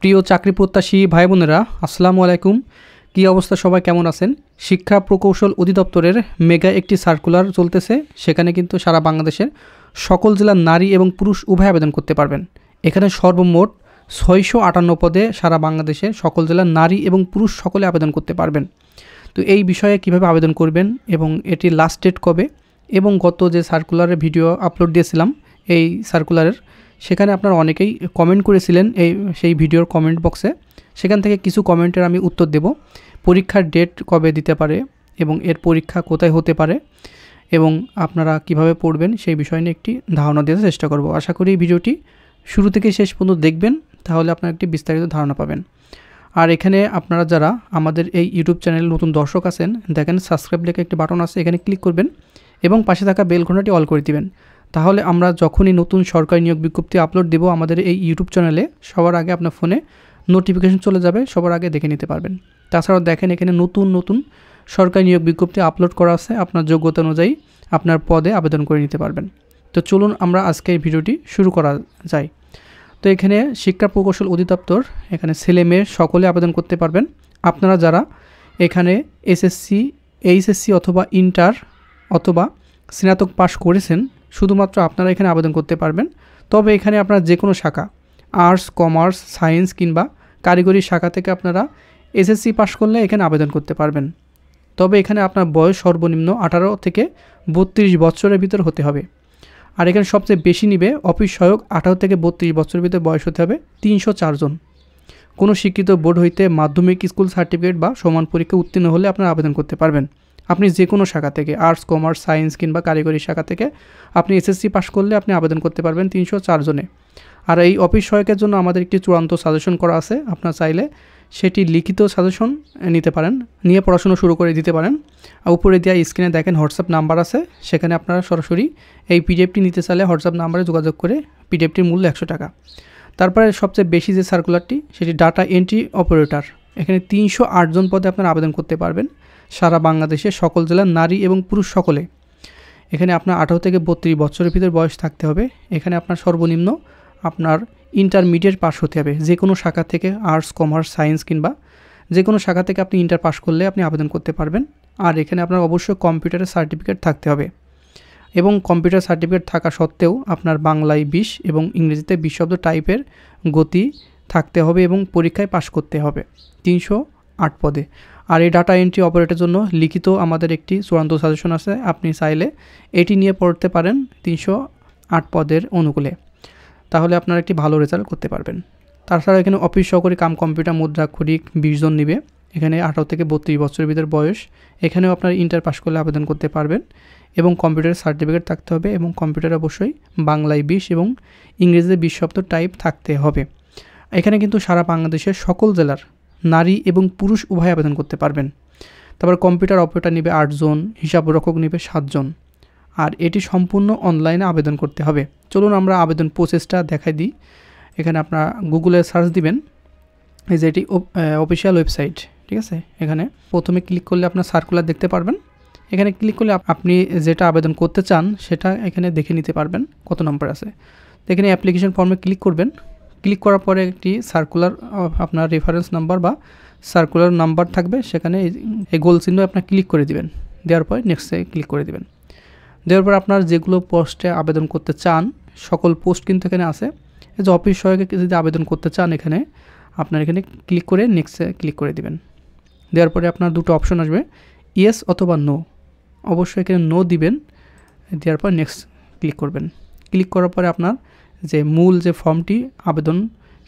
প্রিয় চাকরি প্রত্যাশী ভাই বোনেরা, আসসালামু আলাইকুম। কী অবস্থা, সবাই কেমন আছেন? শিক্ষা প্রকৌশল অধিদপ্তরের মেগা একটি সার্কুলার চলতেছে। সেখানে কিন্তু সারা বাংলাদেশের সকল জেলার নারী এবং পুরুষ উভয় আবেদন করতে পারবেন। এখানে সর্বমোট 658 পদে সারা বাংলাদেশে সকল জেলার নারী এবং পুরুষ সকলে আবেদন করতে পারবেন। তো এই বিষয়ে কিভাবে আবেদন করবেন এবং এটির লাস্ট ডেট কবে, এবং গত যে সার্কুলারের ভিডিও আপলোড দিয়েছিলাম এই সার্কুলারের, সেখানে আপনারা অনেকেই কমেন্ট করেছিলেন সেই ভিডিওর কমেন্ট বক্সে। সেখান থেকে কিছু কমেন্টের আমি উত্তর দেব। পরীক্ষার ডেট কবে দিতে পারে এবং এর পরীক্ষা কোথায় হতে পারে এবং আপনারা কিভাবে পড়বেন সেই বিষয় নিয়ে একটি ধারণা দেওয়ার চেষ্টা করব। আশা করি এই ভিডিওটি শুরু থেকে শেষ পর্যন্ত দেখবেন, তাহলে আপনারা একটি বিস্তারিত ধারণা পাবেন। আর এখানে আপনারা যারা আমাদের এই ইউটিউব চ্যানেলে নতুন দর্শক আছেন, দেখেন সাবস্ক্রাইব লেখা একটি বাটন আছে, এখানে ক্লিক করবেন এবং পাশে থাকা বেল ঘন্টাটি অল করে দিবেন। তাহলে আমরা যখনই নতুন সরকারি নিয়োগ বিজ্ঞপ্তি আপলোড দেব আমাদের এই ইউটিউব চ্যানেলে, সবার আগে আপনার ফোনে নোটিফিকেশন চলে যাবে, সবার আগে দেখে নিতে পারবেন। তাছাড়াও দেখেন এখানে নতুন নতুন সরকারি নিয়োগ বিজ্ঞপ্তি আপলোড করা আছে, আপনার যোগ্যতা অনুযায়ী আপনার পদে আবেদন করে নিতে পারবেন। তো চলুন আমরা আজকে এই ভিডিওটি শুরু করা যায়। তো এখানে শিক্ষা প্রকৌশল অধিদপ্তর, এখানে ছেলে মেয়ে সকলে আবেদন করতে পারবেন। আপনারা যারা এখানে এসএসসি, এইচএসসি অথবা ইন্টার অথবা স্নাতক পাশ করেছেন, শুধুমাত্র আপনারা এখানে আবেদন করতে পারবেন। তবে এখানে আপনারা যে কোনো শাখা, আর্টস, কমার্স, সায়েন্স কিংবা কারিগরি শাখা থেকে আপনারা এসএসসি পাশ করলে এখানে আবেদন করতে পারবেন। তবে এখানে আপনার বয়স সর্বনিম্ন 18 থেকে 32 বছরের ভিতর হতে হবে। আর এখানে সবচেয়ে বেশি নিবে অফিস সহায়ক, 18 থেকে 32 বছরের ভিতরে বয়স হতে হবে 304 জন। কোনো শিক্ষিত বোর্ড হইতে মাধ্যমিক স্কুল সার্টিফিকেট বা সমান পরীক্ষা উত্তীর্ণ হলে আপনারা আবেদন করতে পারবেন। আপনি যে কোনো শাখা থেকে, আর্টস, কমার্স, সায়েন্স কিংবা কারিগরি শাখা থেকে আপনি এসএসসি পাস করলে আপনি আবেদন করতে পারবেন 304 জনে। আর এই অফিস সহায়কের জন্য আমাদের একটি চূড়ান্ত সাজেশন করা আছে, আপনারা চাইলে সেটি লিখিত সাজেশন নিতে পারেন, নিয়ে পড়াশোনা শুরু করে দিতে পারেন। আর উপরে দেওয়া স্ক্রিনে দেখেন হোয়াটসঅ্যাপ নাম্বার আছে, সেখানে আপনারা সরাসরি এই পিডিএফটি নিতে চাইলে হোয়াটসঅ্যাপ নাম্বারে যোগাযোগ করে পিডিএফটির মূল্য 100 টাকা। তারপরে সবচেয়ে বেশি যে সার্কুলারটি, সেটি ডাটা এন্ট্রি অপারেটর। এখানে 308 জন পদে আপনারা আবেদন করতে পারবেন সারা বাংলাদেশে সকল জেলার নারী এবং পুরুষ সকলে। এখানে আপনার 18 থেকে 32 বছরের ভিতর বয়স থাকতে হবে। এখানে আপনার সর্বনিম্ন আপনার ইন্টারমিডিয়েট পাস হতে হবে, যে কোনো শাখা থেকে, আর্টস, কমার্স, সায়েন্স কিংবা যে কোনো শাখা থেকে আপনি ইন্টার পাস করলে আপনি আবেদন করতে পারবেন। আর এখানে আপনার অবশ্যই কম্পিউটারের সার্টিফিকেট থাকতে হবে, এবং কম্পিউটার সার্টিফিকেট থাকা সত্ত্বেও আপনার বাংলায় 20 এবং ইংরেজিতে 20 শব্দ টাইপের গতি থাকতে হবে এবং পরীক্ষায় পাস করতে হবে 308 পদে। আর এই ডাটা এন্ট্রি অপারেটরের জন্য লিখিত আমাদের একটি চূড়ান্ত সাজেশন আছে, আপনি চাইলে এটি নিয়ে পড়তে পারেন 308 পদের অনুকূলে, তাহলে আপনারা একটি ভালো রেজাল্ট করতে পারবেন। তাছাড়া এখানে অফিস সহকারী কাম কম্পিউটার মুদ্রাক্ষরিক 20 জন নিবে। এখানে 18 থেকে 32 বছরের ভিতর বয়স। এখানেও আপনার ইন্টার পাস করলে আবেদন করতে পারবেন এবং কম্পিউটারের সার্টিফিকেট থাকতে হবে, এবং কম্পিউটারে অবশ্যই বাংলায় 20 এবং ইংরেজিতে 20 শব্দ টাইপ থাকতে হবে। এখানে কিন্তু সারা বাংলাদেশের সকল জেলার নারী এবং পুরুষ উভয় আবেদন করতে পারবেন। তারপর কম্পিউটার অপারেটর নিবে 8 জন, হিসাবরক্ষক নিবে 7 জন। আর এটি সম্পূর্ণ অনলাইনে আবেদন করতে হবে। চলুন আমরা আবেদন প্রসেসটা দেখাই দিই। এখানে আপনারা গুগলে সার্চ দিবেন, এই যে এটি অফিসিয়াল ওয়েবসাইট, ঠিক আছে। এখানে প্রথমে ক্লিক করলে আপনার সার্কুলার দেখতে পারবেন। এখানে ক্লিক করলে আপনি যেটা আবেদন করতে চান সেটা এখানে দেখে নিতে পারবেন কত নম্বর আছে। এখানে অ্যাপ্লিকেশন ফর্মে ক্লিক করবেন। ক্লিক করার পরে একটি সার্কুলার আপনার রেফারেন্স নাম্বার বা সার্কুলার নাম্বার থাকবে, সেখানে এই গোল চিহ্ন আপনার ক্লিক করে দিবেন। দেওয়ার পরে নেক্সটে ক্লিক করে দিবেন। দেওয়ার পর আপনার যেগুলো পোস্টে আবেদন করতে চান সকল পোস্ট কিন্তু এখানে আছে। এই যে অফিস সহায়কে যদি আবেদন করতে চান, এখানে আপনার এখানে ক্লিক করে নেক্সটে ক্লিক করে দিবেন। দেওয়ার পরে আপনার দুটো অপশন আসবে, ইয়েস অথবা নো। অবশ্যই এখানে নো দিবেন। দেওয়ার পর নেক্সট ক্লিক করবেন। ক্লিক করার পরে আপনার যে মূল যে ফর্মটি আবেদন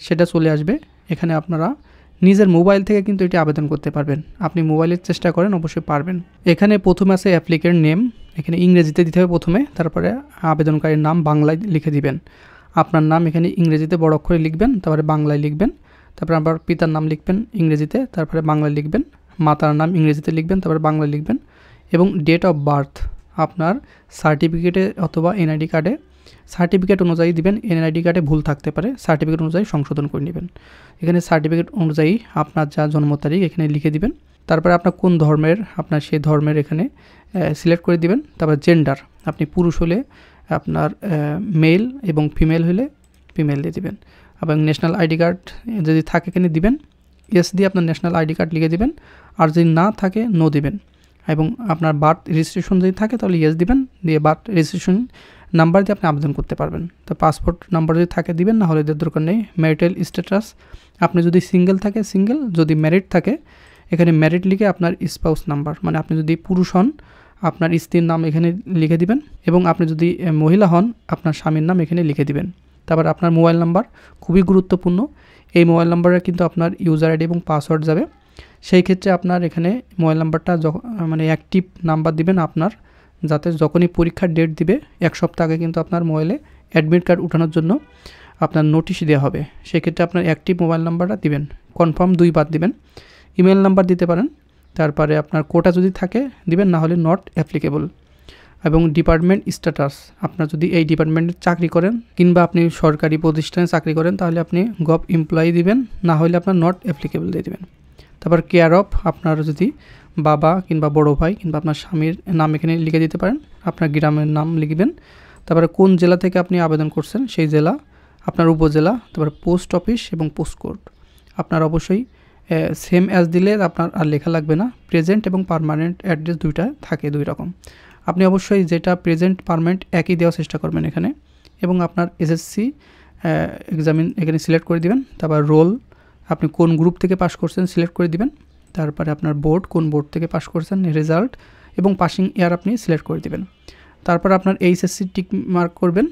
সেটা চলে আসবে। এখানে আপনারা নিজের মোবাইল থেকে কিন্তু এটি আবেদন করতে পারবেন। আপনি মোবাইলের চেষ্টা করেন, অবশ্যই পারবেন। এখানে প্রথমে আছে অ্যাপ্লিকেন্ট নেম, এখানে ইংরেজিতে দিতে হবে প্রথমে, তারপরে আবেদনকারীর নাম বাংলায় লিখে দিবেন। আপনার নাম এখানে ইংরেজিতে বড় অক্ষরে লিখবেন, তারপরে বাংলায় লিখবেন। তারপরে আবার পিতার নাম লিখবেন ইংরেজিতে, তারপরে বাংলায় লিখবেন। মাতার নাম ইংরেজিতে লিখবেন, তারপরে বাংলায় লিখবেন। এবং ডেট অফ বার্থ আপনার সার্টিফিকেটে অথবা এনআইডি কার্ডে সার্টিফিকেট অনুযায়ী দিবেন। এনআইডি কার্ডে ভুল থাকতে পারে, সার্টিফিকেট অনুযায়ী সংশোধন করে নেবেন। এখানে সার্টিফিকেট অনুযায়ী আপনার যা জন্ম তারিখ এখানে লিখে দিবেন। তারপরে আপনার কোন ধর্মের, আপনার সেই ধর্মের এখানে সিলেক্ট করে দিবেন। তারপর জেন্ডার, আপনি পুরুষ হলে আপনার মেল এবং ফিমেল হলে ফিমেল দিয়ে দিবেন। এবং ন্যাশনাল আইডি কার্ড যদি থাকে এখানে দিবেন, ইয়েস দিয়ে আপনার ন্যাশনাল আইডি কার্ড লিখে দিবেন, আর যদি না থাকে নো দিবেন। এবং আপনার বার্থ রেজিস্ট্রেশন যদি থাকে তাহলে ইয়েস দিবেন, দিয়ে বার্থ রেজিস্ট্রেশন নাম্বার দিয়ে আপনি আবেদন করতে পারবেন। তো পাসপোর্ট নাম্বার যদি থাকে দিবেন, না হলে দরকার নেই। ম্যারিটাল স্ট্যাটাস, আপনি যদি সিঙ্গেল থাকে সিঙ্গেল, যদি ম্যারিড থাকে এখানে ম্যারিড লিখে আপনার স্পাউস নাম্বার, মানে আপনি যদি পুরুষ হন আপনার স্ত্রীর নাম এখানে লিখে দিবেন, এবং আপনি যদি মহিলা হন আপনার স্বামীর নাম এখানে লিখে দিবেন। তারপর আপনার মোবাইল নাম্বার খুবই গুরুত্বপূর্ণ, এই মোবাইল নাম্বারে কিন্তু আপনার ইউজার আইডি এবং পাসওয়ার্ড যাবে। সেই ক্ষেত্রে আপনার এখানে মোবাইল নাম্বারটা মানে অ্যাক্টিভ নাম্বার দিবেন আপনার, যাতে যখনই পরীক্ষার ডেট দিবে 1 সপ্তাহ আগে কিন্তু আপনার মোবাইলে অ্যাডমিট কার্ড উঠানোর জন্য আপনার নোটিশ দেওয়া হবে। সেক্ষেত্রে আপনার অ্যাক্টিভ মোবাইল নাম্বারটা দিবেন, কনফার্ম 2 বার দিবেন। ইমেল নাম্বার দিতে পারেন, তারপরে আপনার কোটা যদি থাকে দিবেন, না হলে নট অ্যাপ্লিকেবল। এবং ডিপার্টমেন্ট স্ট্যাটাস, আপনার যদি এই ডিপার্টমেন্টে চাকরি করেন কিংবা আপনি সরকারি প্রতিষ্ঠানে চাকরি করেন তাহলে আপনি গভ এমপ্লয়ি দিবেন, না হলে আপনার নট অ্যাপ্লিকেবল দিয়ে দেবেন। তারপর কেয়ার অফ, আপনার যদি বাবা কিংবা বড় ভাই কিংবা আপনার স্বামীর নাম এখানে লিখে দিতে পারেন, আপনার গ্রামের নাম লিখবেন। তারপরে কোন জেলা থেকে আপনি আবেদন করছেন সেই জেলা, আপনার উপজেলা, তারপরে পোস্ট অফিস এবং পোস্ট কোড। আপনার অবশ্যই সেম অ্যাজ দিলে আপনার আর লেখা লাগবে না। প্রেজেন্ট এবং পার্মানেন্ট অ্যাড্রেস দুইটা থাকে, 2 রকম। আপনি অবশ্যই যেটা প্রেজেন্ট পার্মানেন্ট একই দেওয়ার চেষ্টা করবেন এখানে। এবং আপনার এসএসসি এক্সামিন এখানে সিলেক্ট করে দিবেন। তারপর রোল, আপনি কোন গ্রুপ থেকে পাস করছেন সিলেক্ট করে দিবেন। তারপরে আপনার বোর্ড, কোন বোর্ড থেকে পাস করছেন, রেজাল্ট এবং পাসিং ইয়ার আপনি সিলেক্ট করে দিবেন। তারপর আপনার এইচএসসি টিক মার্ক করবেন,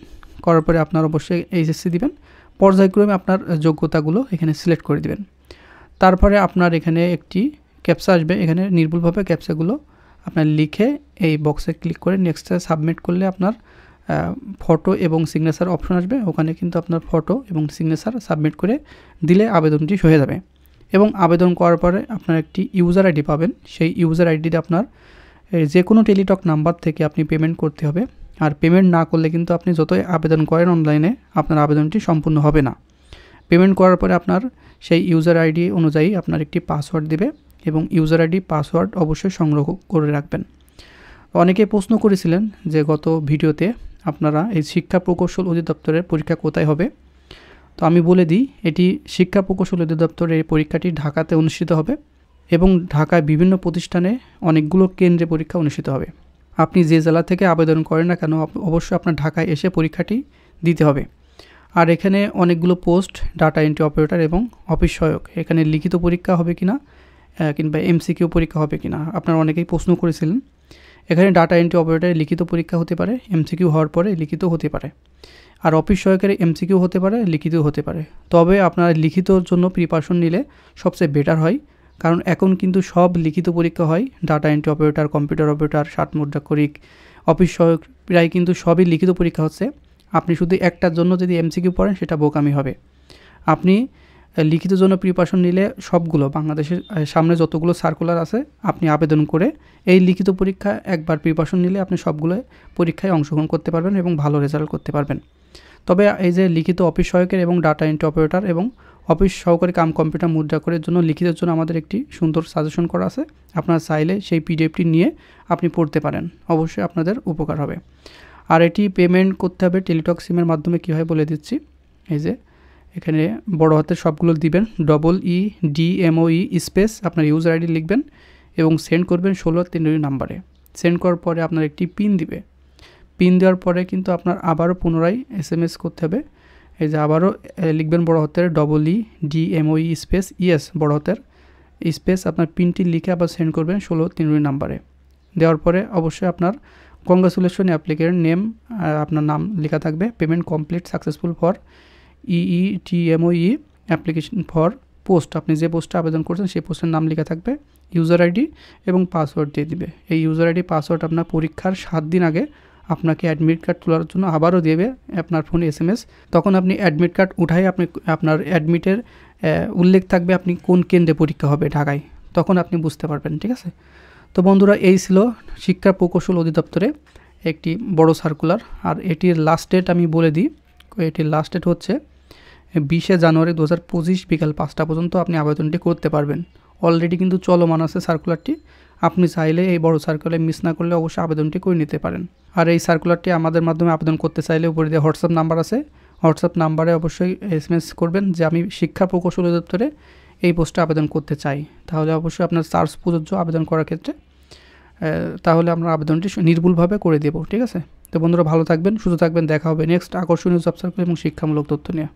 করার পরে আপনার অবশ্যই এইচএসসি দিবেন। পর্যায়ক্রমে আপনার যোগ্যতাগুলো এখানে সিলেক্ট করে দিবেন। তারপরে আপনার এখানে একটি ক্যাপচা আসবে, এখানে নির্ভুলভাবে ক্যাপচাগুলো আপনার লিখে এই বক্সে ক্লিক করে নেক্সটে সাবমিট করলে আপনার ফটো এবং সিগনেচার অপশন আসবে, ওখানে কিন্তু আপনার ফটো এবং সিগনেচার সাবমিট করে দিলে আবেদনটি হয়ে যাবে। এবং আবেদন করার পরে আপনার একটি ইউজার আইডি পাবেন, সেই ইউজার আইডিতে আপনার যে কোনো টেলিটক নাম্বার থেকে আপনি পেমেন্ট করতে হবে। আর পেমেন্ট না করলে কিন্তু আপনি যতই আবেদন করেন অনলাইনে আপনার আবেদনটি সম্পূর্ণ হবে না। পেমেন্ট করার পরে আপনার সেই ইউজার আইডি অনুযায়ী আপনার একটি পাসওয়ার্ড দিবে, এবং ইউজার আইডি পাসওয়ার্ড অবশ্যই সংগ্রহ করে রাখবেন। অনেকে প্রশ্ন করেছিলেন যে গত ভিডিওতে আপনারা এই শিক্ষা প্রকৌশল অধিদপ্তরের পরীক্ষা কোথায় হবে, তো আমি বলে দিই এটি শিক্ষা প্রকৌশল অধিদপ্তরের এই পরীক্ষাটি ঢাকাতে অনুষ্ঠিত হবে, এবং ঢাকায় বিভিন্ন প্রতিষ্ঠানে অনেকগুলো কেন্দ্রে পরীক্ষা অনুষ্ঠিত হবে। আপনি যে জেলা থেকে আবেদন করেন না কেন অবশ্যই আপনার ঢাকায় এসে পরীক্ষাটি দিতে হবে। আর এখানে অনেকগুলো পোস্ট, ডাটা এন্ট্রি অপারেটর এবং অফিস সহায়ক, এখানে লিখিত পরীক্ষা হবে কিনা কিংবা এমসিকিউ পরীক্ষা হবে কিনা আপনারা অনেকেই প্রশ্ন করেছিলেন। এখানে ডাটা এন্ট্রি অপারেটরে লিখিত পরীক্ষা হতে পারে, এমসিকিউ হওয়ার পরে লিখিত হতে পারে। আর অফিস সহায়কের এমসিকিউ হতে পারে, লিখিতও হতে পারে। তবে আপনারা লিখিতর জন্য প্রিপারেশন নিলে সবচেয়ে বেটার হয়, কারণ এখন কিন্তু সব লিখিত পরীক্ষা হয়। Data entry operator, computer operator, ষাট মুদ্রাক্ষরিক, অফিস সহায়ক প্রায় কিন্তু সবই লিখিত পরীক্ষা হচ্ছে। আপনি শুধু একটার জন্য যদি এমসিকিউ পড়েন সেটা বোকামি হবে। আপনি লিখিত জন্য প্রিপারেশন নিলে সবগুলো বাংলাদেশের সামনে যতগুলো সার্কুলার আছে আপনি আবেদন করে এই লিখিত পরীক্ষা একবার প্রিপারেশন নিলে আপনি সবগুলো পরীক্ষায় অংশগ্রহণ করতে পারবেন এবং ভালো রেজাল্ট করতে পারবেন। তবে এই যে লিখিত অফিস সহায়কের এবং ডাটা এন্ট্রি অপারেটর এবং অফিস সহকারী কাম কম্পিউটার মুদ্রাক্ষরের জন্য লিখিতের জন্য আমাদের একটি সুন্দর সাজেশন করা আছে, আপনারা চাইলে সেই পিডিএফটি নিয়ে আপনি পড়তে পারেন, অবশ্যই আপনাদের উপকার হবে। আর এটি পেমেন্ট করতে হবে টেলিটক সিমের মাধ্যমে, কী হয় বলে দিচ্ছি। এই যে এখানে বড় হাতের সবগুলো দিবেন, EEDMOE স্পেস আপনার ইউজার আইডি লিখবেন এবং সেন্ড করবেন 16 নাম্বারে। সেন্ড করার পরে আপনার একটি পিন দিবে, পিন দেওয়ার পরে কিন্তু আপনার আবারও পুনরায় SMS করতে হবে। এই যে আবারও লিখবেন বড় হাতের EEDMOE স্পেস ইয়েস বড় হাতের স্পেস আপনার পিনটি লিখে আবার সেন্ড করবেন 16 নাম্বারে। দেওয়ার পরে অবশ্যই আপনার কংগ্রাচুলেশন অ্যাপ্লিকেন্ট নেম, আপনার নাম লেখা থাকবে। Payment complete successful for EEDMOE application for post, আপনি যে পোস্টে আবেদন করছেন সেই পোস্টের নাম লেখা থাকবে, ইউজার আইডি এবং পাসওয়ার্ড দিয়ে দিবে। এই ইউজার আইডি পাসওয়ার্ড আপনার পরীক্ষার 7 দিন আগে আপনাকে অ্যাডমিট কার্ড তোলার জন্য আবারও দেবে আপনার ফোনে SMS। তখন আপনি অ্যাডমিট কার্ড উঠাই আপনি আপনার অ্যাডমিটের উল্লেখ থাকবে আপনি কোন কেন্দ্রে পরীক্ষা হবে ঢাকায়, তখন আপনি বুঝতে পারবেন। ঠিক আছে, তো বন্ধুরা এই ছিল শিক্ষা প্রকৌশল অধিদপ্তরে একটি বড় সার্কুলার। আর এটির লাস্ট ডেট আমি বলে দিই, এটির লাস্ট ডেট হচ্ছে 20 জানুয়ারি 2025 বিকাল 5টা পর্যন্ত আপনি আবেদনটি করতে পারবেন। অলরেডি কিন্তু চলমান আছে সার্কুলারটি, আপনি চাইলে এই বড় সার্কুলার মিস না করলে অবশ্যই আবেদনটি করে নিতে পারেন। আর এই সার্কুলারটি আমাদের মাধ্যমে আবেদন করতে চাইলে উপরে দিয়ে হোয়াটসঅ্যাপ নাম্বার আছে, হোয়াটসঅ্যাপ নাম্বারে অবশ্যই SMS করবেন যে আমি শিক্ষা প্রকৌশল অধিদপ্তরে এই পোস্টে আবেদন করতে চাই। তাহলে অবশ্যই আপনার চার্জ প্রযোজ্য আবেদন করার ক্ষেত্রে, তাহলে আমরা আবেদনটি নির্ভুলভাবে করে দেব। ঠিক আছে? তো বন্ধুরা ভালো থাকবেন, সুস্থ থাকবেন, দেখা হবে নেক্সট আকর্ষণীয় জব সার্কুলার এবং শিক্ষামূলক তথ্য নিয়ে।